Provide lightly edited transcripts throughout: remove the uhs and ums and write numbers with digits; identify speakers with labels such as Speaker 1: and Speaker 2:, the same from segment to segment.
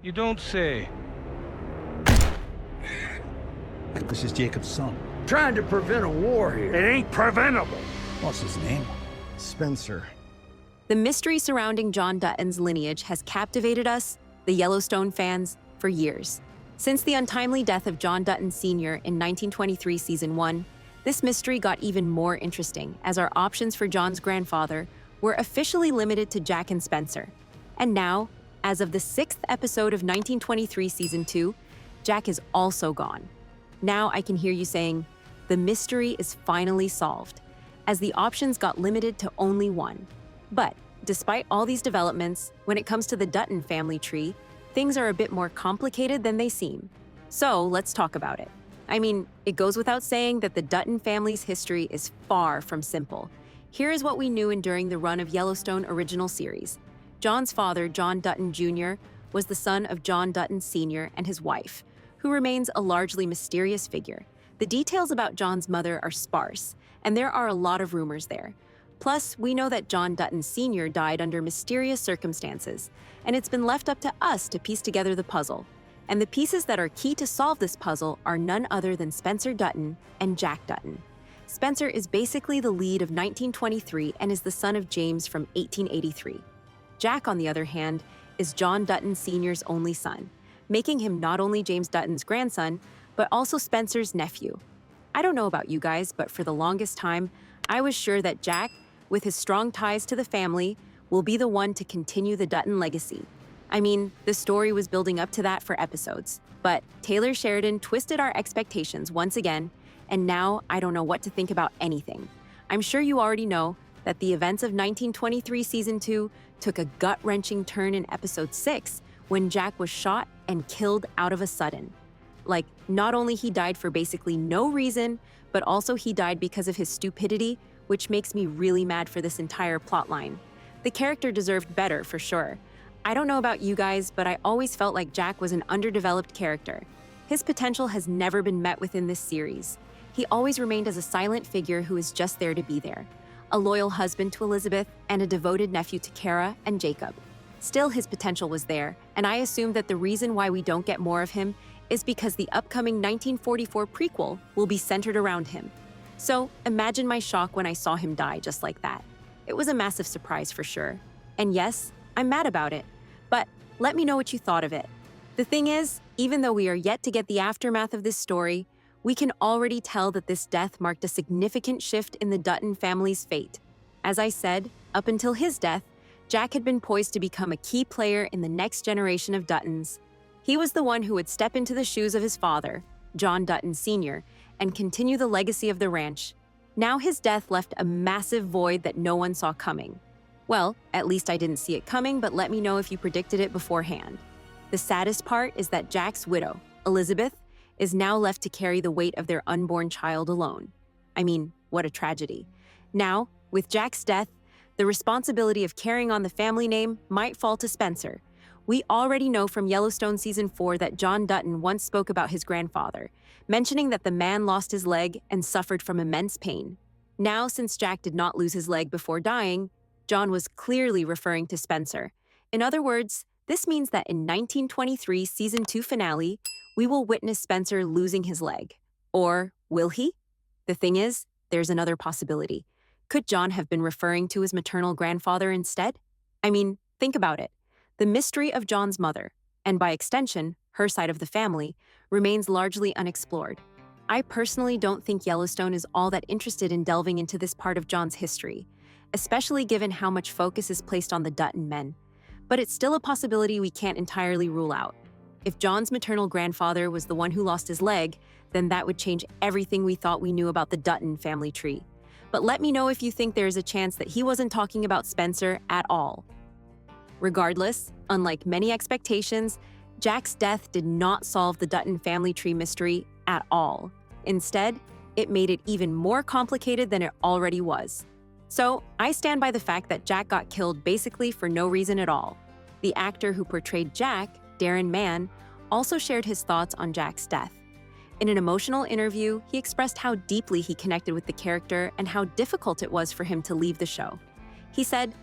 Speaker 1: You don't say.
Speaker 2: This is Jacob's son.
Speaker 3: Trying to prevent a war here.
Speaker 1: It ain't preventable.
Speaker 2: What's his name?
Speaker 3: Spencer.
Speaker 4: The mystery surrounding John Dutton's lineage has captivated us, the Yellowstone fans, for years. Since the untimely death of John Dutton Sr. in 1923 Season 1, this mystery got even more interesting as our options for John's grandfather were officially limited to Jack and Spencer. And now, as of the 6th episode of 1923 Season 2, Jack is also gone. Now I can hear you saying, the mystery is finally solved, as the options got limited to only one. But despite all these developments, when it comes to the Dutton family tree, things are a bit more complicated than they seem. So let's talk about it. I mean, it goes without saying that the Dutton family's history is far from simple. Here is what we knew during the run of Yellowstone original series. John's father, John Dutton Jr., was the son of John Dutton Sr. and his wife, who remains a largely mysterious figure. The details about John's mother are sparse, and there are a lot of rumors there. Plus, we know that John Dutton Sr. died under mysterious circumstances, and it's been left up to us to piece together the puzzle. And the pieces that are key to solve this puzzle are none other than Spencer Dutton and Jack Dutton. Spencer is basically the lead of 1923 and is the son of James from 1883. Jack, on the other hand, is John Dutton Sr.'s only son, making him not only James Dutton's grandson, but also Spencer's nephew. I don't know about you guys, but for the longest time, I was sure that Jack, with his strong ties to the family, will be the one to continue the Dutton legacy. I mean, the story was building up to that for episodes. But Taylor Sheridan twisted our expectations once again, and now I don't know what to think about anything. I'm sure you already know that the events of 1923 Season 2 took a gut-wrenching turn in Episode 6 when Jack was shot and killed out of a sudden. Like, not only he died for basically no reason, but also he died because of his stupidity, which makes me really mad for this entire plotline. The character deserved better, for sure. I don't know about you guys, but I always felt like Jack was an underdeveloped character. His potential has never been met within this series. He always remained as a silent figure who is just there to be there. A loyal husband to Elizabeth and a devoted nephew to Kara and Jacob. Still, his potential was there, and I assume that the reason why we don't get more of him is because the upcoming 1944 prequel will be centered around him. So imagine my shock when I saw him die just like that. It was a massive surprise for sure. And yes, I'm mad about it. But let me know what you thought of it. The thing is, even though we are yet to get the aftermath of this story, we can already tell that this death marked a significant shift in the Dutton family's fate. As I said, up until his death, Jack had been poised to become a key player in the next generation of Duttons. He was the one who would step into the shoes of his father, John Dutton Sr., and continue the legacy of the ranch. Now his death left a massive void that no one saw coming. Well, at least I didn't see it coming, but let me know if you predicted it beforehand. The saddest part is that Jack's widow, Elizabeth, is now left to carry the weight of their unborn child alone. I mean, what a tragedy. Now, with Jack's death, the responsibility of carrying on the family name might fall to Spencer. We already know from Yellowstone Season 4 that John Dutton once spoke about his grandfather, mentioning that the man lost his leg and suffered from immense pain. Now, since Jack did not lose his leg before dying, John was clearly referring to Spencer. In other words, this means that in 1923 Season 2 finale, we will witness Spencer losing his leg. Or will he? The thing is, there's another possibility. Could John have been referring to his maternal grandfather instead? I mean, think about it. The mystery of John's mother, and by extension, her side of the family, remains largely unexplored. I personally don't think Yellowstone is all that interested in delving into this part of John's history, especially given how much focus is placed on the Dutton men. But it's still a possibility we can't entirely rule out. If John's maternal grandfather was the one who lost his leg, then that would change everything we thought we knew about the Dutton family tree. But let me know if you think there is a chance that he wasn't talking about Spencer at all. Regardless, unlike many expectations, Jack's death did not solve the Dutton family tree mystery at all. Instead, it made it even more complicated than it already was. So, I stand by the fact that Jack got killed basically for no reason at all. The actor who portrayed Jack, Darren Mann, also shared his thoughts on Jack's death. In an emotional interview, he expressed how deeply he connected with the character and how difficult it was for him to leave the show. He said,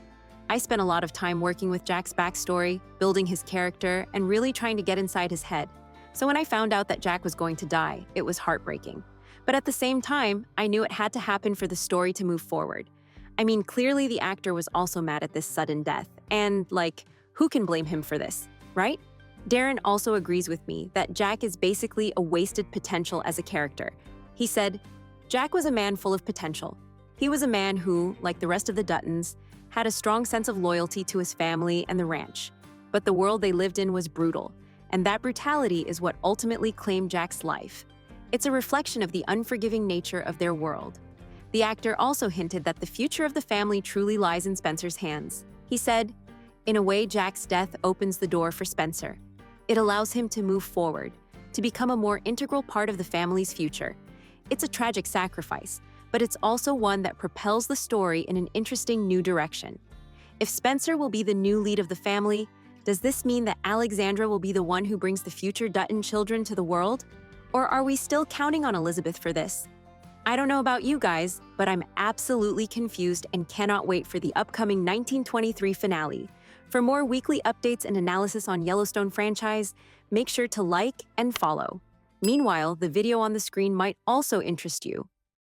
Speaker 4: I spent a lot of time working with Jack's backstory, building his character, and really trying to get inside his head. So when I found out that Jack was going to die, it was heartbreaking. But at the same time, I knew it had to happen for the story to move forward. I mean, clearly the actor was also mad at this sudden death, and who can blame him for this, right? Darren also agrees with me that Jack is basically a wasted potential as a character. He said, Jack was a man full of potential. He was a man who, like the rest of the Duttons, had a strong sense of loyalty to his family and the ranch. But the world they lived in was brutal, and that brutality is what ultimately claimed Jack's life. It's a reflection of the unforgiving nature of their world. The actor also hinted that the future of the family truly lies in Spencer's hands. He said, in a way, Jack's death opens the door for Spencer. It allows him to move forward, to become a more integral part of the family's future. It's a tragic sacrifice, but it's also one that propels the story in an interesting new direction. If Spencer will be the new lead of the family, does this mean that Alexandra will be the one who brings the future Dutton children to the world? Or are we still counting on Elizabeth for this? I don't know about you guys, but I'm absolutely confused and cannot wait for the upcoming 1923 finale. For more weekly updates and analysis on Yellowstone franchise, make sure to like and follow. Meanwhile, the video on the screen might also interest you.